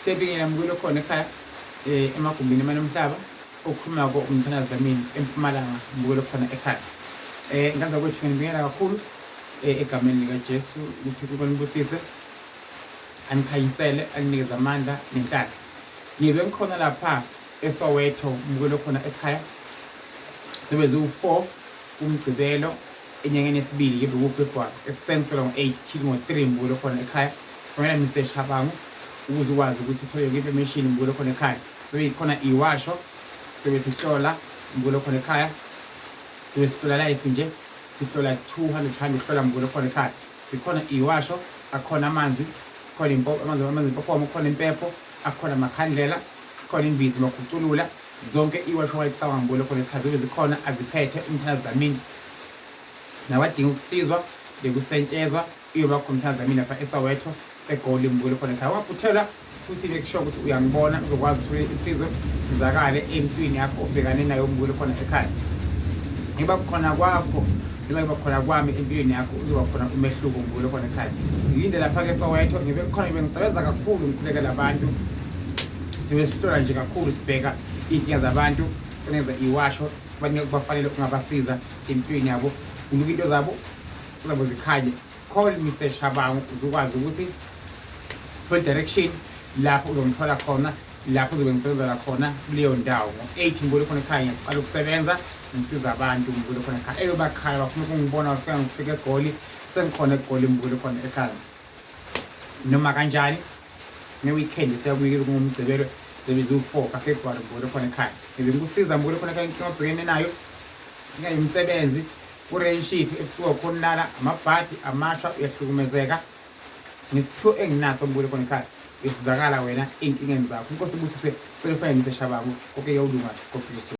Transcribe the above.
Sebingela mbulo khona ekhaya emagumbini amanomhlaba okhuluma ko Umthandazi Dlamini eMpumalanga mbulo khona ekhaya. Nganza kwethu ngibingelela kakhulu egameni lika Jesu ukuthi uNkulunkulu anikhanyisele anikeze amandla nenhlalo. Ngibe ngikhona lapha eSoweto mbulo khona ekhaya. Sebeze u4 kumgcibelo enyangeni yesibili ngibe uFebruary ekuseni sola ngo8 till ngo3 mbulo khona ekhaya. Mina Mr Shabangu ukuze ukwazi ukuthi uthole information mbulo khona ekhaya. Sebe khona iwasho sebe sihlola mbulo khona ekhaya. Sebe sihlola life nje sihlola 200 hlola mbulo khona ekhaya. Sikhona iwasho akhona amanzi khona impompo amanzi impompo khona impepho akhona amakhandlela khona imbizi makhuculula zonke iwasho wayicabanga mbulo khona ekhaya sebe zikhona aziphethe Umthandazi Dlamini. Nawadinga ukusizwa bekusentshezwa iyoba khona Umthandazi Dlamini lapha eSoweto Egoli mbulo khona ekhaya. Waphuthela futhi bekusho ukuthi uyangibona uzokwazi ukuthola isizo sizakale empini yakho obhekane nayo mbulo khona ekhaya. Ngiba khona kwakho noma khona kwami empilweni yakho uzoba khona umehluko mbulo khona ekhaya. Ngilinde lapha ke Soweto ngibe khona ngisebenza kakhulu ngikhulekela abantu. Sibe sihlola nje kakhulu sibheka inkinga zabantu sinikeza iwasho sibanika kubafanele ungabasiza empilweni yabo uluka into zabo uzabo zikhanye. Call Mr Shabangu uzokwazi ukuthi full direction lapho uzongithola khona lapho uzobe ngisebenzela khona kuleyo ndawo ngo8 mbulo khona ekhaya. Ngiqala ukusebenza ngisiza abantu mbulo khona ekhaya eyobakhaya bafuna ukungibona bafika ngifike eGoli sengikhona eGoli mbulo khona ekhaya. Noma kanjani weekend siyakuyira ngomgcibelo sebiza u4 kaFebruary mbulo khona ekhaya. Ngikusiza mbulo khona ekhaya inkinga obhekene nayo ingayimsebenzi ku-relationship ebusuku khona amabhadi amashwa uyahlukumezeka ngisipho enginaso mbulo khona ekhaya isizakala wena inkingeni zakho. Inkosi ibusise cela ufanye Mr Shabangu okay yawulunga God bless you.